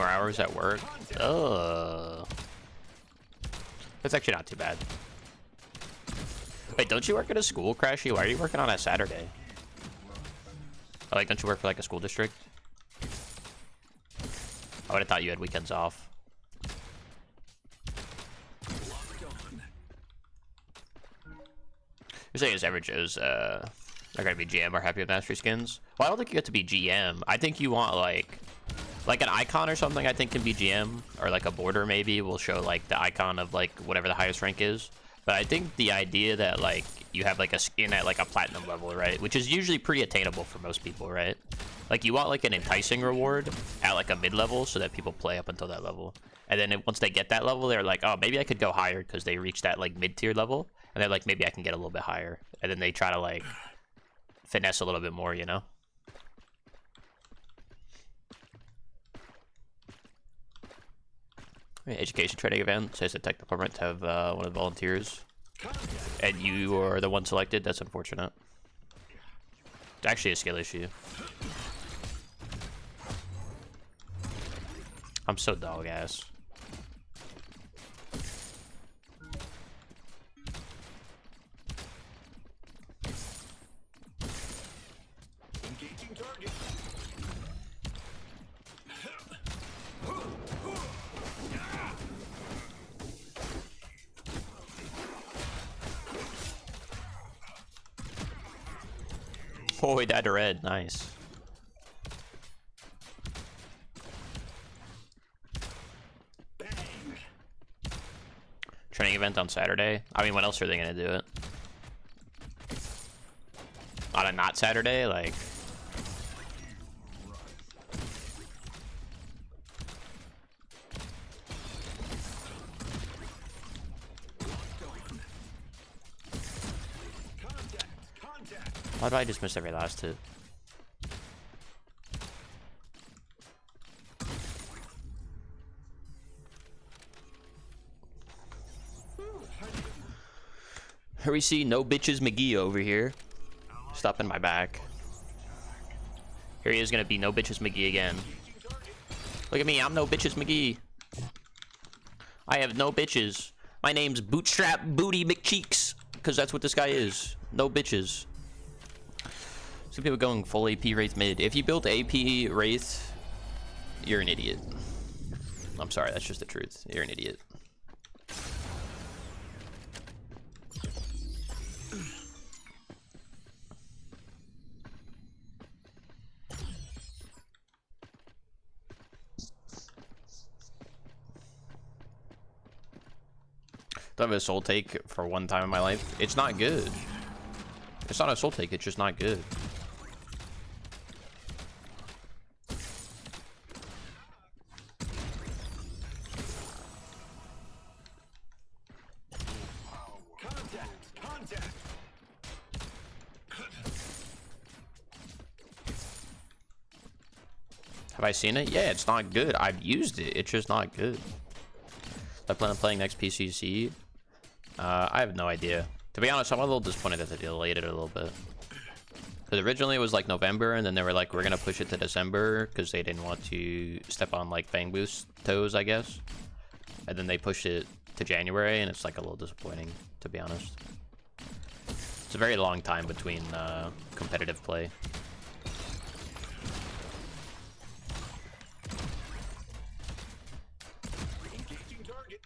more hours at work. That's actually not too bad. Wait, don't you work at a school, Crashy? Why are you working on a Saturday? Oh, like, don't you work for like a school district? I would have thought you had weekends off. You're saying his averages are gonna be GM or happy with mastery skins? Well, I don't think you get to be GM. I think you want like an icon or something. I think can be GM, or like a border maybe will show like the icon of like whatever the highest rank is. But I think the idea that like you have like a skin at like a platinum level, right, which is usually pretty attainable for most people, right? Like you want like an enticing reward at like a mid level so that people play up until that level, and then once they get that level, they're like, oh, maybe I could go higher because they reach that like mid tier level, and they're like, maybe I can get a little bit higher, and then they try to like finesse a little bit more, you know? Education training event says the tech department to have one of the volunteers, and you are the one selected. That's unfortunate. It's actually a skill issue. I'm so dog ass. Engaging target. Oh, he died to red. Nice. Bang. Training event on Saturday. I mean, when else are they gonna do it? On a not Saturday, like. Why do I just miss every last hit? Here we see No Bitches McGee over here. Stopping my back. Here he is gonna be No Bitches McGee again. Look at me, I'm No Bitches McGee. I have no bitches. My name's Bootstrap Booty McCheeks, because that's what this guy is. No bitches. Some people going full AP Wraith mid. If you built AP Wraith, you're an idiot. I'm sorry, that's just the truth. You're an idiot. I have a soul take for one time in my life. It's not good. It's not a soul take, it's just not good. Contact. Have I seen it? Yeah, it's not good. I've used it. It's just not good. I plan on playing next PCC. I have no idea. To be honest, I'm a little disappointed that they delayed it a little bit. Because originally it was like November, and then they were like, we're going to push it to December because they didn't want to step on like Bang Boost toes, I guess. And then they pushed it to January, and it's like a little disappointing, to be honest. It's a very long time between competitive play. Engaging target.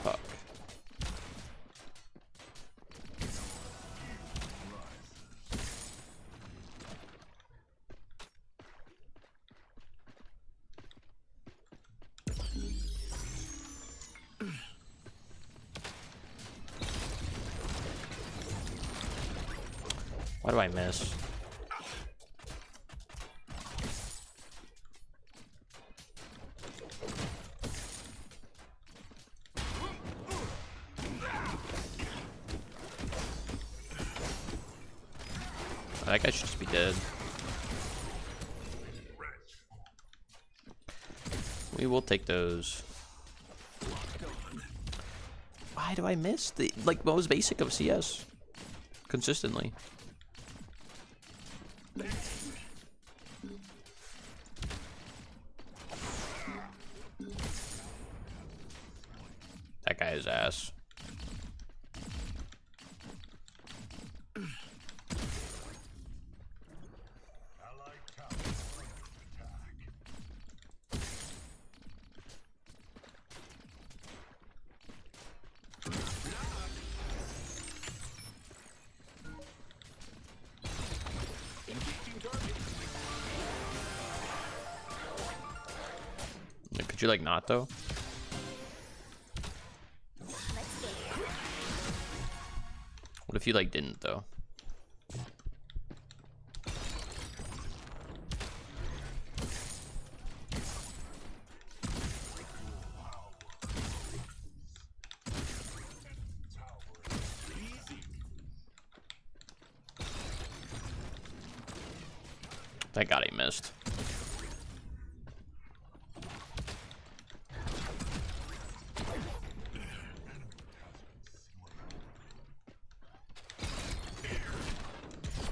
Fuck. Why do I miss? That guy should just be dead. We will take those. Why do I miss the like most basic of CS consistently? That guy is ass. Could you like not though? What if you like didn't though? Thank God he missed.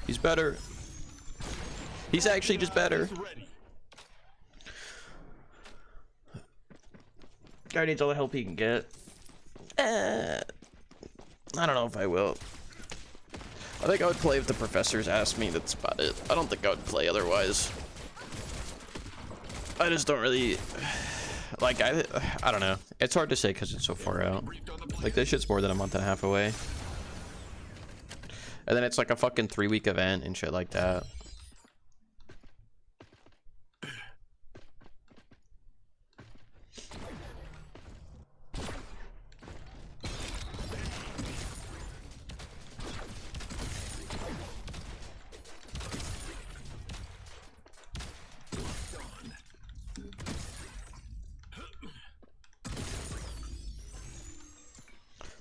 He's better. He's actually just better. Guy needs all the help he can get. I don't know if I will. I think I would play if the professors asked me. That's about it. I don't think I would play otherwise. I just don't really like. I don't know. It's hard to say because it's so far out. Like this shit's more than a month and a half away. And then it's like a fucking 3-week event and shit like that.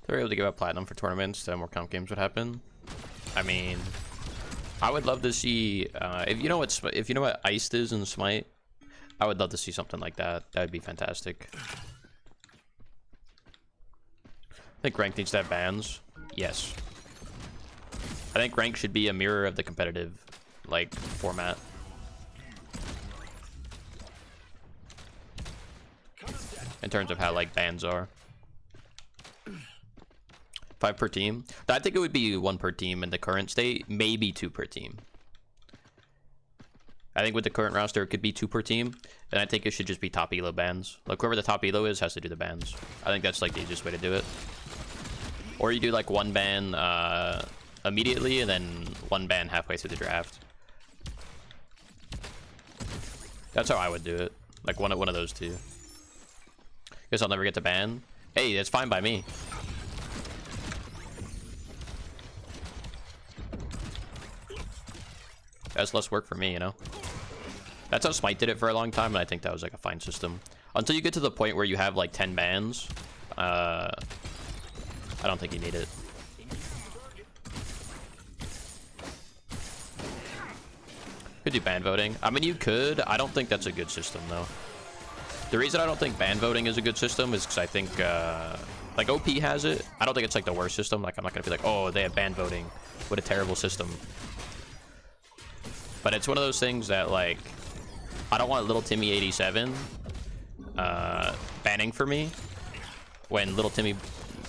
They were able to give out platinum for tournaments, then more comp games would happen. I mean, I would love to see if you know what iced is in Smite, I would love to see something like that. That would be fantastic. I think rank needs to have bans. Yes. I think rank should be a mirror of the competitive like format. In terms of how like bans are. 5 per team. I think it would be 1 per team in the current state, maybe 2 per team. I think with the current roster, it could be 2 per team, and I think it should just be top elo bans. Like whoever the top elo is has to do the bans. I think that's like the easiest way to do it. Or you do like 1 ban immediately, and then 1 ban halfway through the draft. That's how I would do it. Like one of those two. Guess I'll never get to ban. Hey, that's fine by me. That's less work for me, you know? That's how Smite did it for a long time, and I think that was like a fine system. Until you get to the point where you have like 10 bans, I don't think you need it. Could do ban voting. I mean, you could. I don't think that's a good system, though. The reason I don't think ban voting is a good system is because I think, like, OP has it. I don't think it's like the worst system. Like, I'm not going to be like, oh, they have ban voting. What a terrible system. But it's one of those things that, like, I don't want Little Timmy 87 banning for me when Little Timmy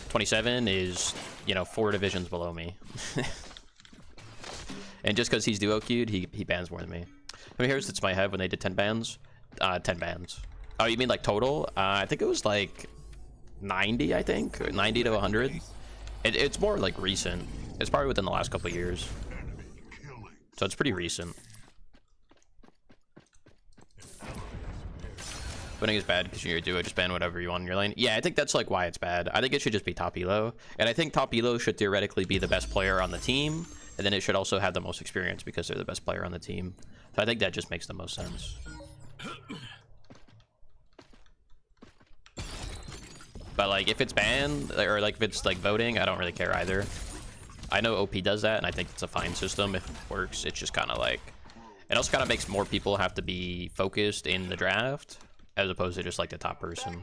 27 is, you know, 4 divisions below me. And just because he's duo queued, he bans more than me. I mean, here's the Smite have when they did 10 bans. 10 bans. Oh, you mean like total? I think it was like 90, I think. Or 90 to 100. It's more like recent. It's probably within the last couple of years. So it's pretty recent. Winning is bad because you're a duo, just ban whatever you want in your lane. Yeah, I think that's like why it's bad. I think it should just be top elo. And I think top elo should theoretically be the best player on the team. And then it should also have the most experience because they're the best player on the team. So I think that just makes the most sense. But like if it's banned or like if it's like voting, I don't really care either. I know OP does that, and I think it's a fine system if it works. It's just kind of like, it also kind of makes more people have to be focused in the draft as opposed to just like the top person.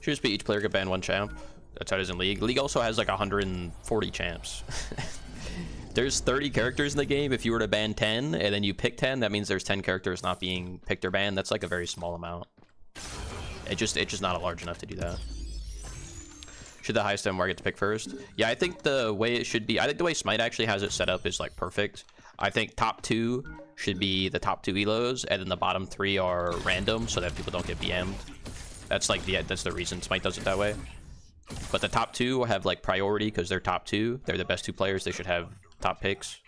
Should just be each player get banned 1 champ. That's how it is in League. League also has like 140 champs. There's 30 characters in the game. If you were to ban 10 and then you pick 10, that means there's 10 characters not being picked or banned. That's like a very small amount. It's just not large enough to do that. Should the highest MR get to pick first? Yeah, I think the way it should be, I think the way Smite actually has it set up is like perfect. I think top 2 should be the top 2 elos, and then the bottom 3 are random so that people don't get BM'd. That's like that's the reason Smite does it that way. But the top 2 have like priority because they're top 2. They're the best 2 players. They should have top picks.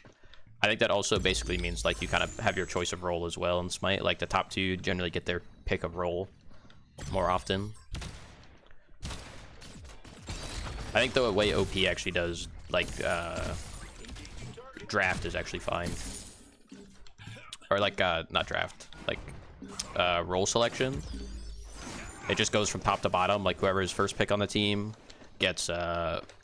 I think that also basically means like you kind of have your choice of role as well in Smite. Like the top 2 generally get their pick of role more often. I think the way OP actually does like draft is actually fine. Or like not draft, like role selection. It just goes from top to bottom. Like whoever is first pick on the team gets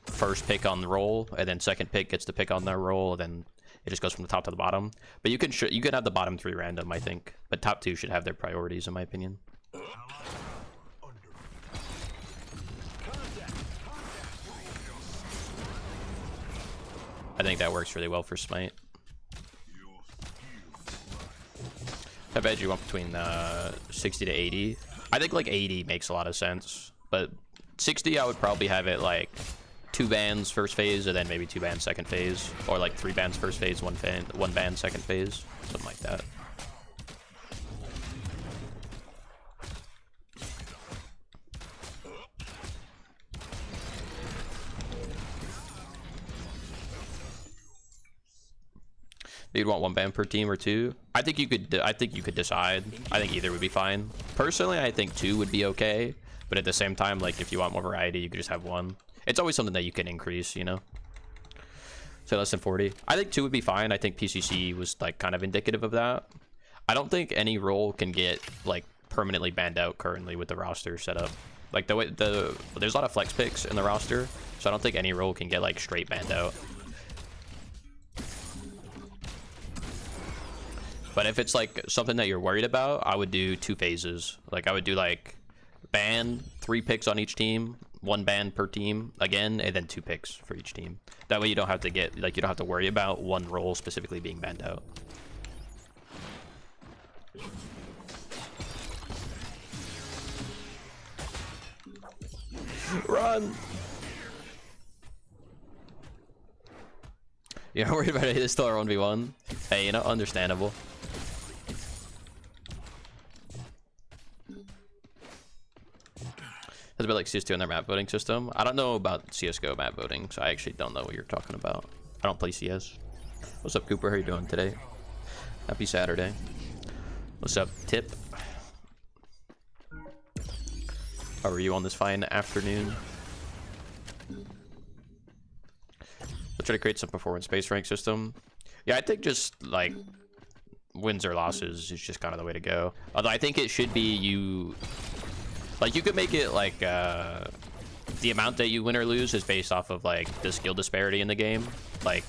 first pick on the role, and then second pick gets to pick on their role, and then it just goes from the top to the bottom. But you can have the bottom 3 random, I think. But top 2 should have their priorities, in my opinion. I think that works really well for Smite. I bet you want between 60 to 80. I think like 80 makes a lot of sense, but 60 I would probably have it like 2 bans first phase and then maybe 2 bans second phase, or like 3 bans first phase, 1 ban second phase, something like that. You'd want 1 ban per team or 2. I think you could decide. I think either would be fine. Personally, I think 2 would be okay, but at the same time, like if you want more variety, you could just have 1. It's always something that you can increase, you know. So less than 40. I think 2 would be fine. I think PCC was like kind of indicative of that. I don't think any role can get like permanently banned out currently with the roster setup. Like there's a lot of flex picks in the roster, so I don't think any role can get like straight banned out. But if it's like something that you're worried about, I would do 2 phases. Like I would do like ban 3 picks on each team, 1 ban per team again, and then 2 picks for each team. That way you don't have to get like you don't have to worry about one role specifically being banned out. Run! You're not worried about it. It's still our 1v1. Hey, you know, understandable. It's a bit like CS2 and their map voting system. I don't know about CSGO map voting, so I actually don't know what you're talking about. I don't play CS. What's up, Cooper? How you doing today? Happy Saturday. What's up, Tip? How are you on this fine afternoon? Let's try to create some performance-based rank system. Yeah, I think just like wins or losses is just kind of the way to go. Although I think it should be you could make it like the amount that you win or lose is based off of like the skill disparity in the game. Like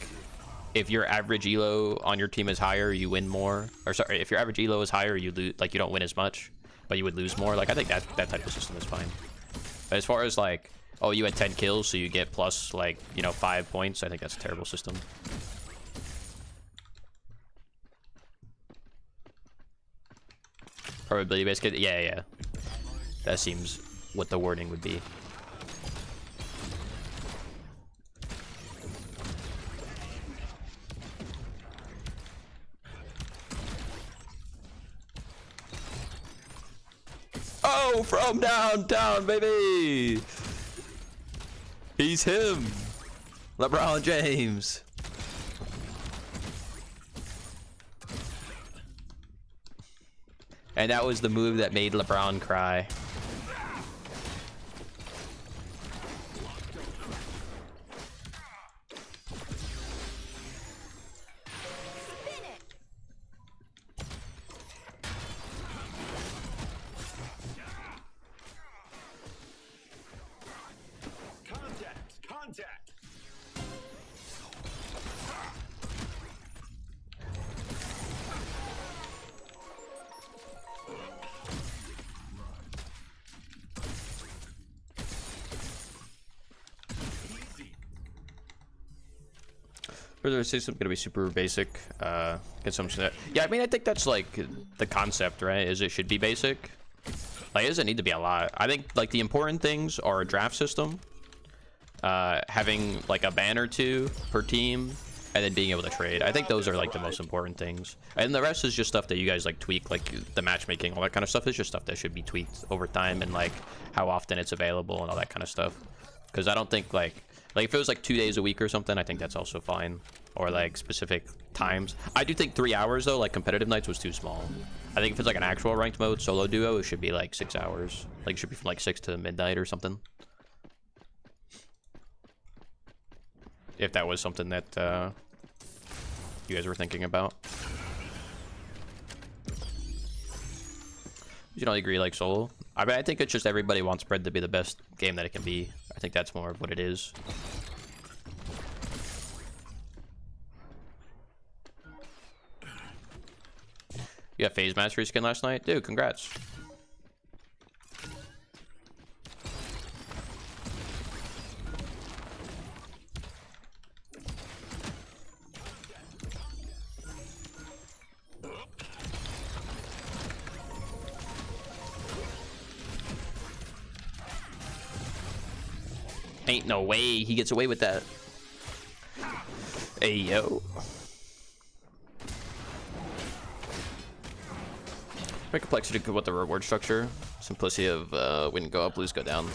if your average elo on your team is higher, you win more. Or sorry, if your average elo is higher, you lose, like you don't win as much, but you would lose more. Like I think that type of system is fine. But as far as like, oh, you had 10 kills, so you get plus like, you know, 5 points, I think that's a terrible system. Probability based, yeah. That seems what the wording would be. Oh, from downtown, baby! He's him! LeBron James! And that was the move that made LeBron cry. Further system gonna be super basic. Get some. Yeah, I mean, I think that's like the concept, right? Is it should be basic. Like, it doesn't need to be a lot. I think like the important things are a draft system, having like a ban or two per team, and then being able to trade. I think those are like the most important things. And the rest is just stuff that you guys like tweak, like the matchmaking, all that kind of stuff is just stuff that should be tweaked over time, and like how often it's available and all that kind of stuff. Because I don't think like if it was like 2 days a week or something, I think that's also fine. Or like specific times. I do think 3 hours though, like competitive nights, was too small. I think if it's like an actual ranked mode solo duo, it should be like 6 hours. Like it should be from like 6 to midnight or something. If that was something that you guys were thinking about. You don't agree like solo? I mean, I think it's just everybody wants Pred to be the best game that it can be. I think that's more of what it is. You got Phase Mastery skin last night? Dude, congrats. Ain't no way he gets away with that. Hey, yo. Very complexity with the reward structure. Simplicity of win go up, lose go down.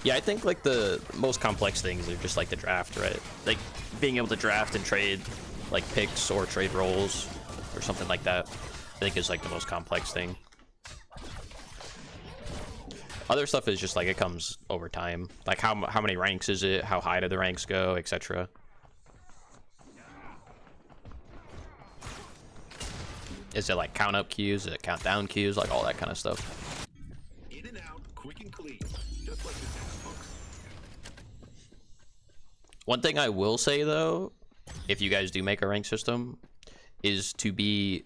Yeah, I think like the most complex things are just like the draft, right? Like being able to draft and trade like picks or trade roles or something like that. I think is like the most complex thing. Other stuff is just like it comes over time. Like how many ranks is it? How high do the ranks go, etc. Is it like count up queues? Is it count down queues? Like all that kind of stuff. In and out, quick and clean, just like the textbooks. One thing I will say though, if you guys do make a rank system, is to be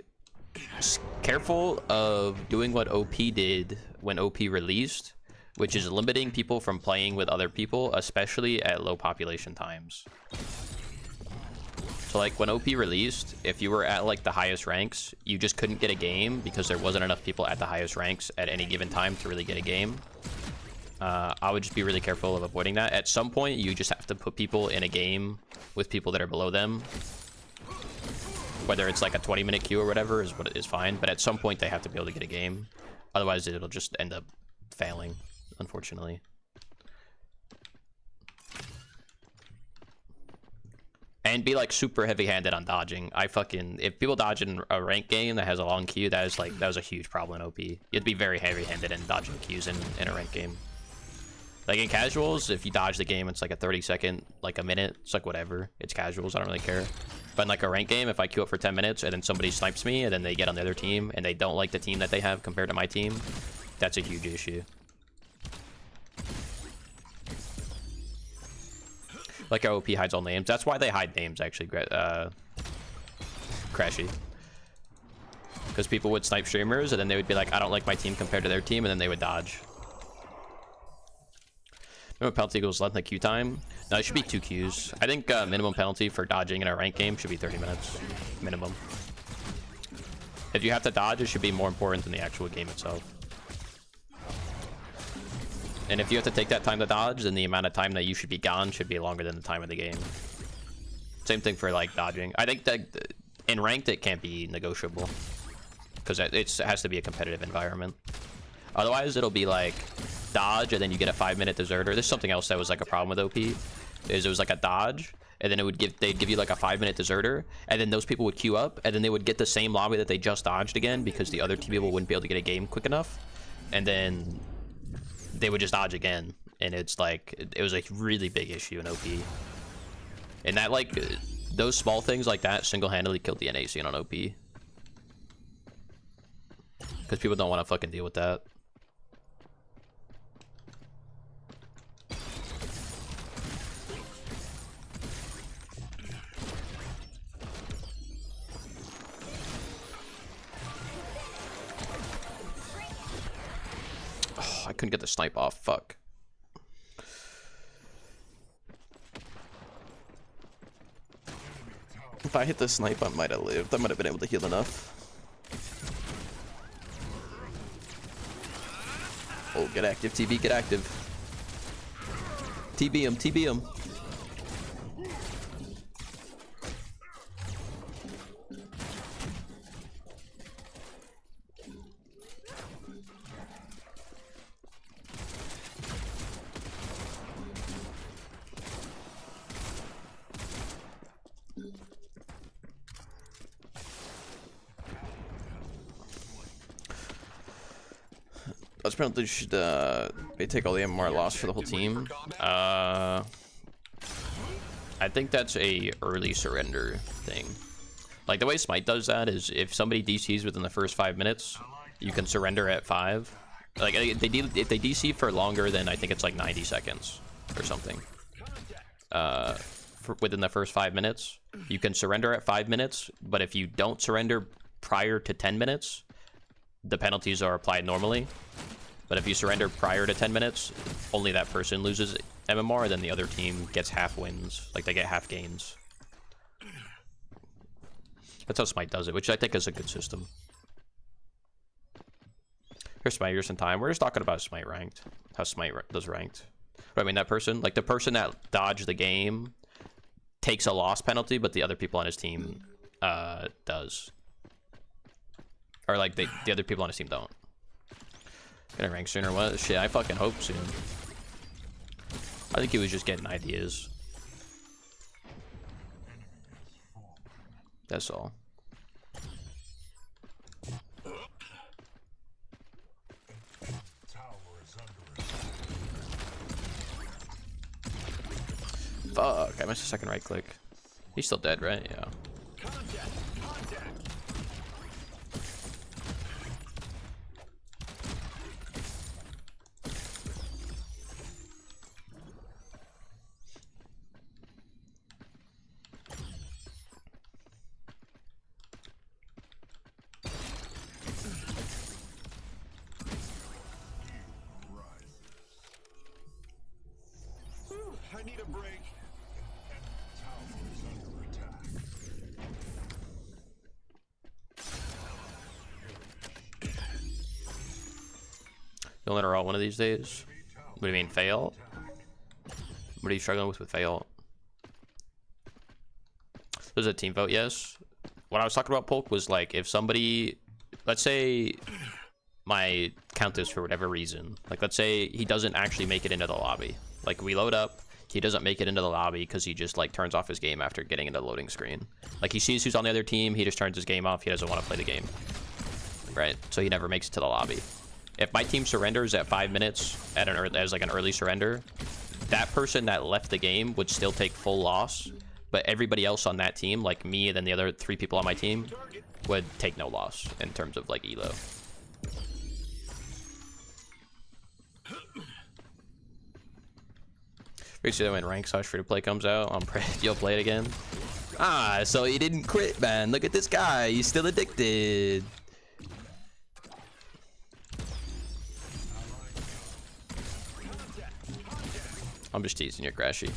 careful of doing what OP did when OP released, which is limiting people from playing with other people, especially at low population times. So like when OP released, if you were at like the highest ranks, you just couldn't get a game because there wasn't enough people at the highest ranks at any given time to really get a game. I would just be really careful of avoiding that. At some point, you just have to put people in a game with people that are below them. Whether it's like a 20-minute queue or whatever is fine, but at some point they have to be able to get a game. Otherwise, it'll just end up failing, unfortunately. And be like super heavy-handed on dodging. If people dodge in a rank game that has a long queue, that was a huge problem in OP. You have to be very heavy-handed in dodging queues in a rank game. Like in casuals, if you dodge the game, it's like a 30-second, like a minute. It's like whatever. It's casuals. I don't really care. But in like a rank game, if I queue up for 10 minutes and then somebody snipes me and then they get on the other team and they don't like the team that they have compared to my team, that's a huge issue. Like how OP hides all names. That's why they hide names, actually, Crashy. Because people would snipe streamers and then they would be like, I don't like my team compared to their team, and then they would dodge. Minimum penalty equals length of queue time. No, it should be 2 queues. I think minimum penalty for dodging in a ranked game should be 30 minutes. Minimum. If you have to dodge, it should be more important than the actual game itself. And if you have to take that time to dodge, then the amount of time that you should be gone should be longer than the time of the game. Same thing for like dodging. I think that in ranked it can't be negotiable because it has to be a competitive environment. Otherwise, it'll be like dodge and then you get a 5-minute deserter. There's something else that was like a problem with OP. Is it was like a dodge and then they'd give you like a 5-minute deserter, and then those people would queue up and then they would get the same lobby that they just dodged again because the other two people wouldn't be able to get a game quick enough, and then they would just dodge again, and it's like it was a really big issue in OP. And that like those small things like that single-handedly killed the NA scene on OP because people don't want to fucking deal with that. Oh, I couldn't get the snipe off. Fuck. If I hit the snipe, I might have lived. I might have been able to heal enough. Oh, get active, TB, get active. TB him, TB him. That's probably should they take all the MMR loss for the whole team. I think that's a early surrender thing. Like the way Smite does that is if somebody DCs within the first 5 minutes, you can surrender at 5. Like if they DC for longer than I think it's like 90 seconds or something. Within the first 5 minutes, you can surrender at 5 minutes, but if you don't surrender prior to 10 minutes, the penalties are applied normally. But if you surrender prior to 10 minutes, only that person loses MMR, then the other team gets half wins. Like, they get half gains. That's how Smite does it, which I think is a good system. Here's Smite, here's some time. We're just talking about Smite ranked. How Smite does ranked. But I mean, that person, like, the person that dodged the game takes a loss penalty, but the other people on his team does. Or, like, the other people on his team don't. Gonna rank sooner? What? Shit, I fucking hope soon. I think he was just getting ideas. That's all. Fuck, I missed a second right click. He's still dead, right? Yeah. I need a break. You'll let her out one of these days? What do you mean, fail? What are you struggling with fail? There's a team vote, yes. What I was talking about, Polk, was like if somebody, let's say my Countess for whatever reason, like let's say he doesn't actually make it into the lobby. Like we load up, he doesn't make it into the lobby because he just like turns off his game after getting into the loading screen. Like he sees who's on the other team, he just turns his game off, he doesn't want to play the game. Right? So he never makes it to the lobby. If my team surrenders at 5 minutes as like an early surrender, that person that left the game would still take full loss, but everybody else on that team, like me and then the other 3 people on my team, would take no loss in terms of like elo. Basically, when rank / free to play comes out, you'll play it again. Ah, so he didn't crit, man. Look at this guy. He's still addicted. I'm just teasing you, Crashy.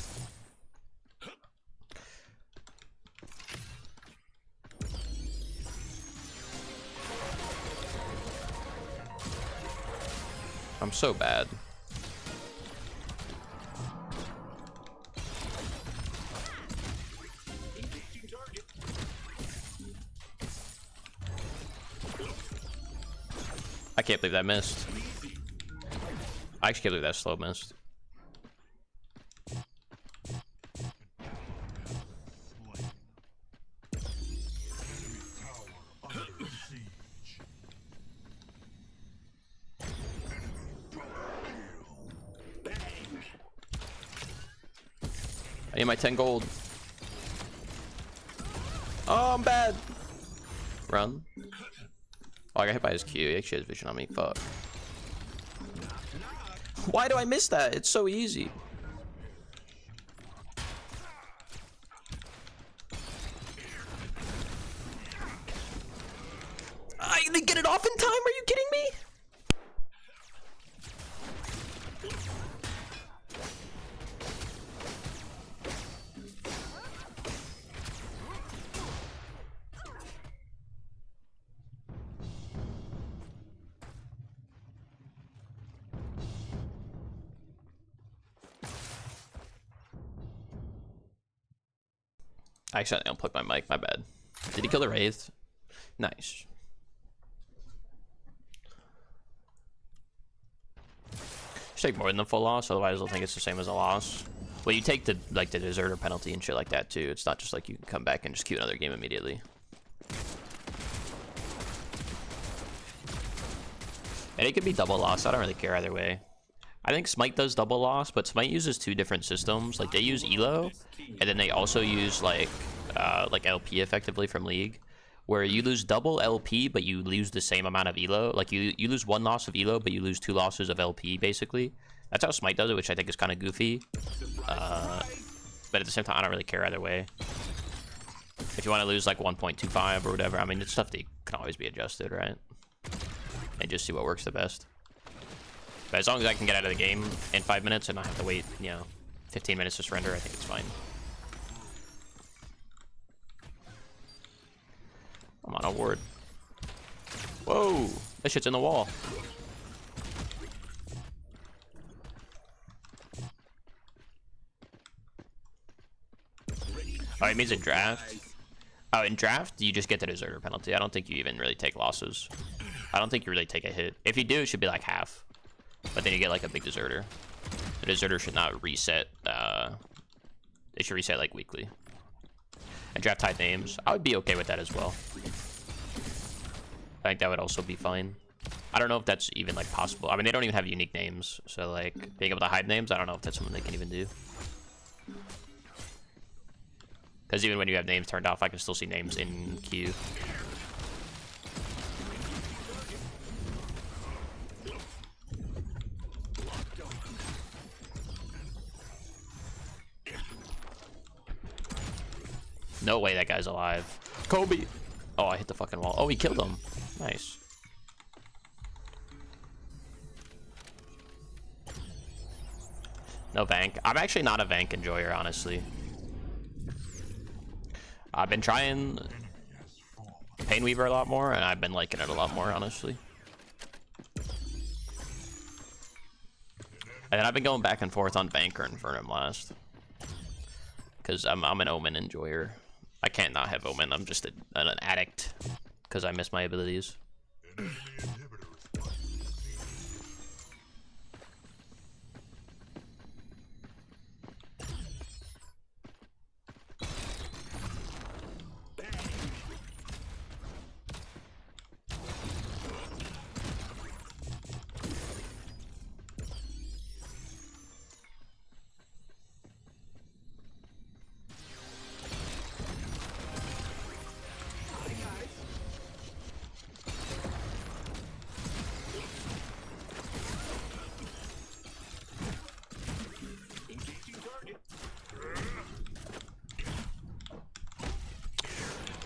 I'm so bad. I can't believe that missed. I actually can't believe that slow missed. I need my 10 gold. Oh, I'm bad. Run. Oh, I got hit by his Q. He actually has vision on me. Fuck. Why do I miss that? It's so easy. I didn't get it off in time? Are you kidding me? I accidentally unplugged my mic, my bad. Did he kill the Wraith? Nice. Just take more than the full loss, otherwise they'll think it's the same as a loss. Well, you take the the deserter penalty and shit like that too. It's not just like you can come back and just queue another game immediately. And it could be double loss. I don't really care either way. I think Smite does double loss, but Smite uses two different systems. Like they use Elo, and then they also use like LP effectively from League, where you lose double LP but you lose the same amount of Elo. Like you lose 1 loss of Elo but you lose 2 losses of LP basically. That's how Smite does it, which I think is kind of goofy. But at the same time, I don't really care either way. If you want to lose like 1.25 or whatever, I mean, it's stuff that can always be adjusted, right? And just see what works the best. But as long as I can get out of the game in 5 minutes and not have to wait, 15 minutes to surrender, I think it's fine. I'm on a ward. Whoa! That shit's in the wall. Oh, it means in draft? Oh, in draft, you just get the deserter penalty. I don't think you even really take losses. I don't think you really take a hit. If you do, it should be like half. But then you get like a big deserter. The deserter should not reset. It should reset like weekly. And draft tied names. I would be okay with that as well. I think that would also be fine. I don't know if that's even like possible. I mean, they don't even have unique names. So like being able to hide names, I don't know if that's something they can even do. Because even when you have names turned off, I can still see names in queue. No way that guy's alive. Kobe! Oh, I hit the fucking wall. Oh, he killed him. Nice. No Vank. I'm actually not a Vank enjoyer, honestly. I've been trying Painweaver a lot more, and I've been liking it a lot more, honestly. And then I've been going back and forth on Vank or Infernum last. Because I'm an Omen enjoyer. I can't not have Omen, I'm just an addict. Because I miss my abilities.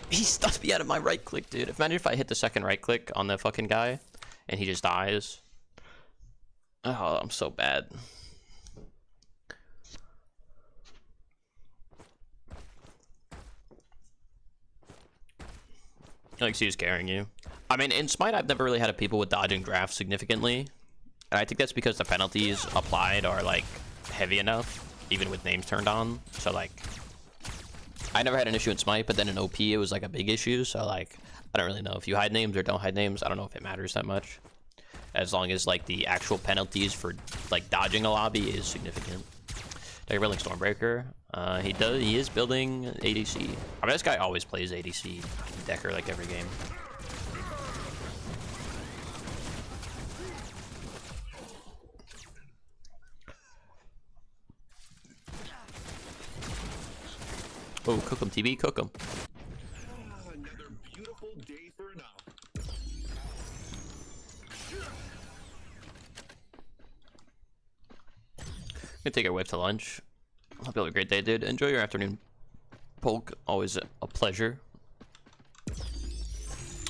He stunned me out of my right click, dude. Imagine if I hit the second right click on the fucking guy and he just dies. Oh, I'm so bad. Like, she's carrying you. I mean, in Smite, I've never really had a people with dodging draft significantly. And I think that's because the penalties applied are, like, heavy enough, even with names turned on. So, like, I never had an issue in Smite, but then in OP, it was, like, a big issue. So, like, I don't really know if you hide names or don't hide names. I don't know if it matters that much. As long as, like, the actual penalties for, like, dodging a lobby is significant. They're building Stormbreaker. He is building ADC. I mean, this guy always plays ADC Decker, like, every game. Oh, cook him, TB, cook him. Another beautiful day for an owl. Gonna take a whip to lunch. Hope you have a great day, dude. Enjoy your afternoon, Polk. Always a pleasure.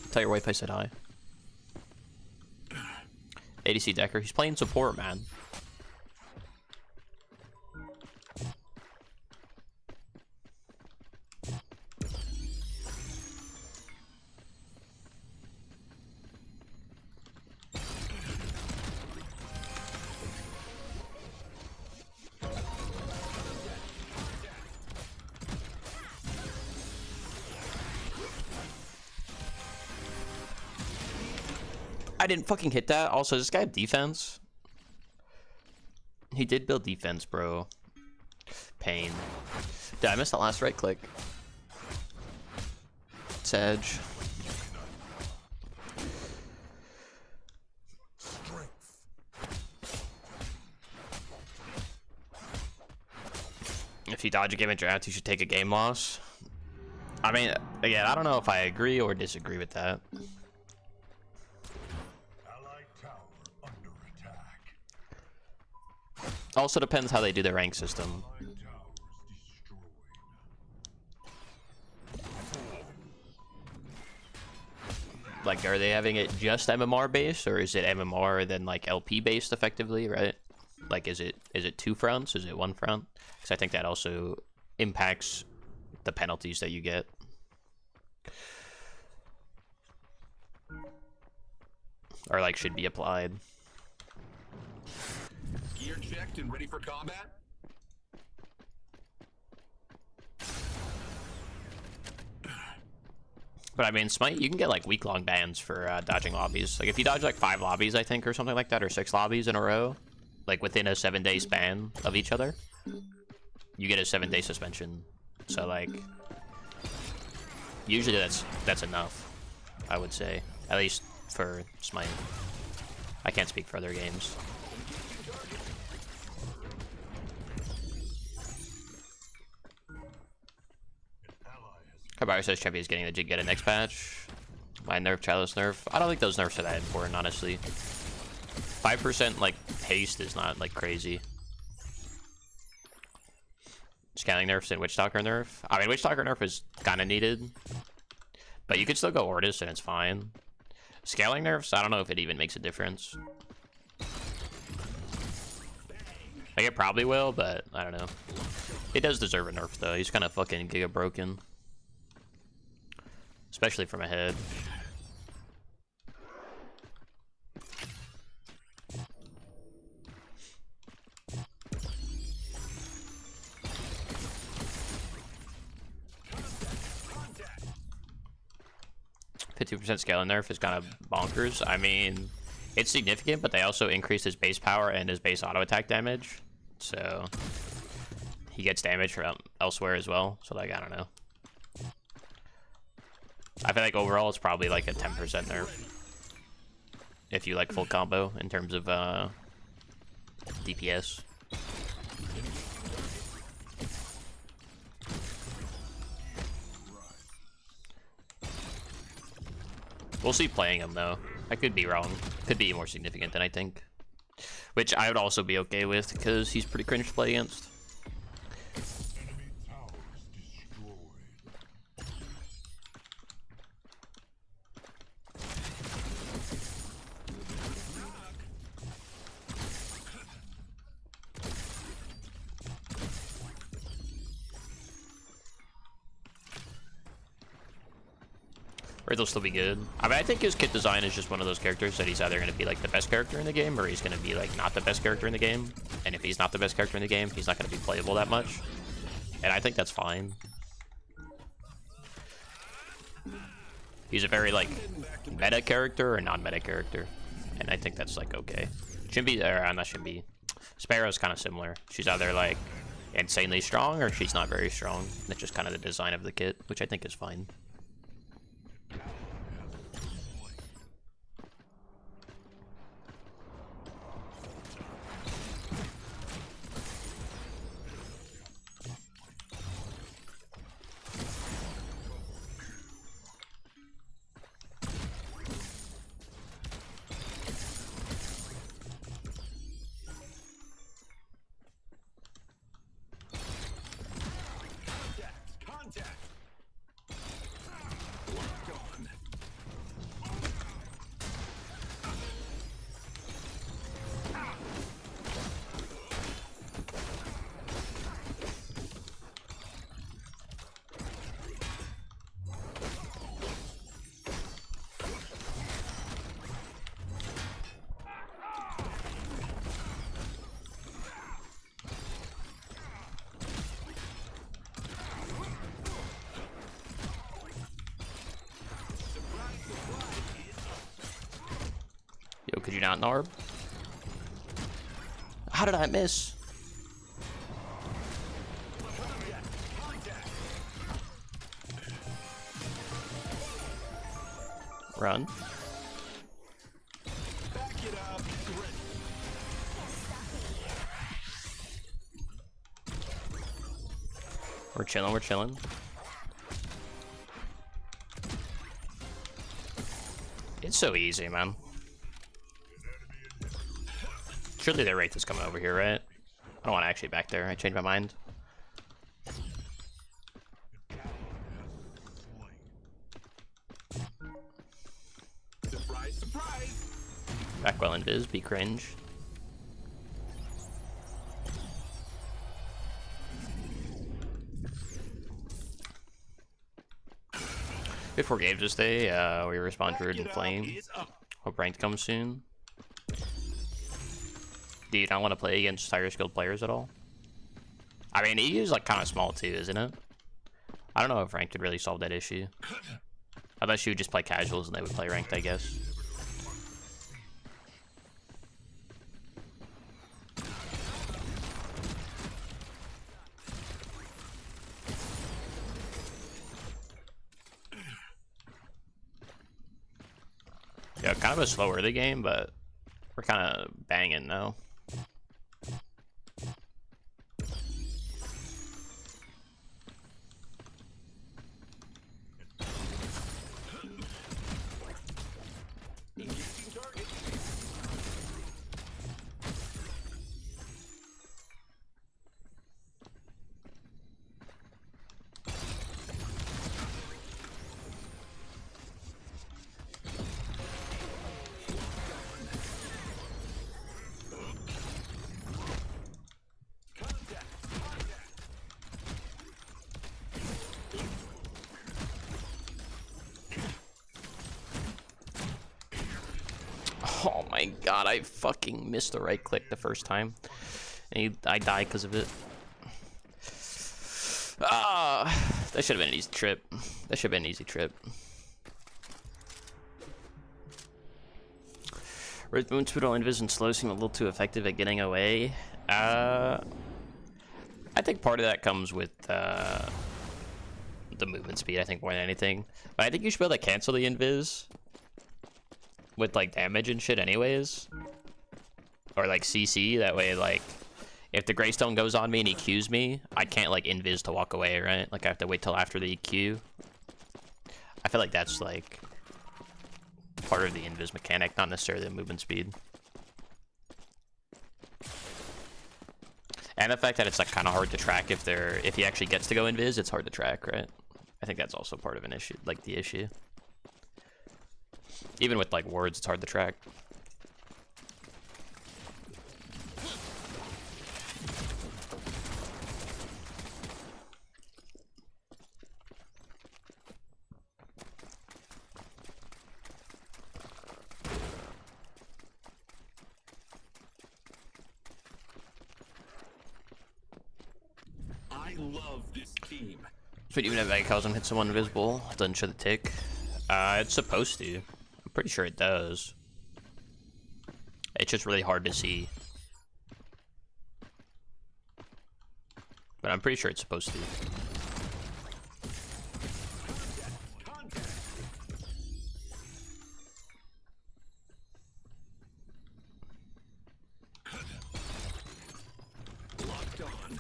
Tell your wife I said hi. ADC Decker. He's playing support, man. I didn't fucking hit that. Also, does this guy have defense? He did build defense, bro. Pain. Dude, I missed the last right click. It's edge. If you dodge a game in draft, you should take a game loss. I mean, again, I don't know if I agree or disagree with that. Also depends how they do their rank system. Like, are they having it just MMR based, or is it MMR then like LP based effectively, right? Like, is it 2 fronts? Is it 1 front? Because I think that also impacts the penalties that you get. Or like should be applied. Gear checked and ready for combat. But I mean, Smite, you can get like week-long bans for dodging lobbies. Like if you dodge like 5 lobbies, I think, or something like that, or 6 lobbies in a row, like within a 7-day span of each other, you get a 7-day suspension. So like, usually that's enough, I would say, at least for Smite. I can't speak for other games. Kabari says Chevy is getting the jig get a next patch. My nerf, Chalice nerf. I don't think those nerfs are that important, honestly. 5% like haste is not like crazy. Scaling nerfs and Witch Stalker nerf. I mean, Witch Stalker nerf is kind of needed, but you could still go Ortis and it's fine. Scaling nerfs, I don't know if it even makes a difference. Like it probably will, but I don't know. It does deserve a nerf though. He's kind of fucking giga broken. Especially from ahead. %50 scaling nerf is kind of bonkers. I mean, it's significant, but they also increase his base power and his base auto attack damage. So he gets damage from elsewhere as well. So like, I don't know. I feel like overall it's probably like a 10% nerf. If you like full combo in terms of DPS. We'll see playing him though. I could be wrong. Could be more significant than I think. Which I would also be okay with because he's pretty cringe to play against. Wraith will still be good. I mean, I think his kit design is just one of those characters that he's either going to be like the best character in the game or he's going to be like not the best character in the game. And if he's not the best character in the game, he's not going to be playable that much. And I think that's fine. He's a very like meta character or non-meta character. And I think that's like okay. Shimby, or not Shimby. Sparrow's kind of similar. She's either like insanely strong or she's not very strong. That's just kind of the design of the kit, which I think is fine. Could you not, Narb? How did I miss? Run. Back it up. Ready. We're chilling, we're chilling. It's so easy, man. Surely their Wraith is coming over here, right? I don't want to actually back there. I changed my mind. Surprise, surprise. Back well invis, be cringe. We have 4 games this day. We respond Druid and Flame. Hope ranked comes soon. Do you not want to play against higher skilled players at all? I mean, EU is like kind of small too, isn't it? I don't know if ranked could really solve that issue. Unless you would just play casuals and they would play ranked, I guess. Yeah, kind of a slow early game, but we're kind of banging now. Oh my god, I fucking missed the right click the first time. And I died because of it. Ah, that should have been an easy trip. That should have been an easy trip. Wraith Moon Spoodle Invis and Slow seem a little too effective at getting away. I think part of that comes with the movement speed, I think, more than anything. But I think you should be able to cancel the Invis with like damage and shit anyways, or like CC, that way like if the Greystone goes on me and he Qs me, I can't like invis to walk away, right? Like I have to wait till after the Q. I feel like that's like part of the invis mechanic, not necessarily the movement speed. And the fact that it's like kind of hard to track if he actually gets to go invis, it's hard to track, right? I think that's also part of an issue, like the issue. Even with like words, it's hard to track. I love this team. So even if Cousin hits someone invisible, it doesn't show the tick. It's supposed to. I'm pretty sure it does. It's just really hard to see. But I'm pretty sure it's supposed to. Locked on.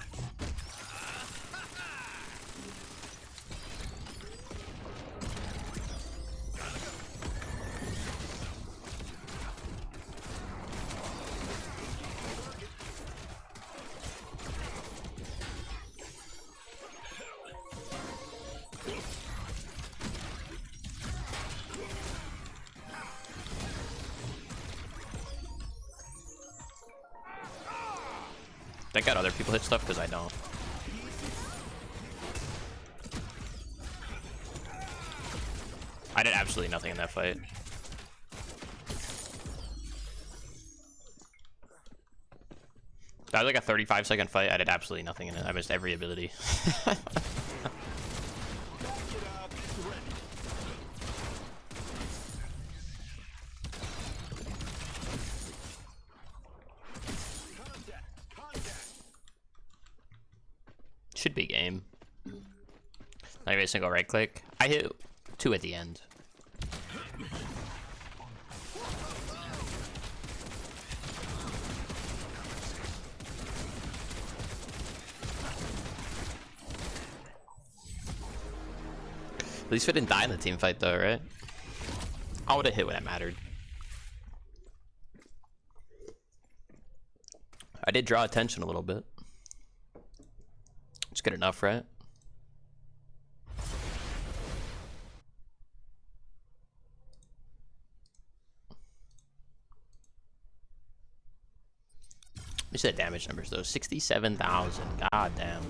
I got other people hit stuff because I don't. I did absolutely nothing in that fight. That was like a 35-second fight. I did absolutely nothing in it. I missed every ability. Should be game. Not even a single right click. I hit 2 at the end. At least we didn't die in the team fight though, right? I would have hit when it mattered. I did draw attention a little bit. It's good enough, right? Let me see the damage numbers though. 67,000. God damn.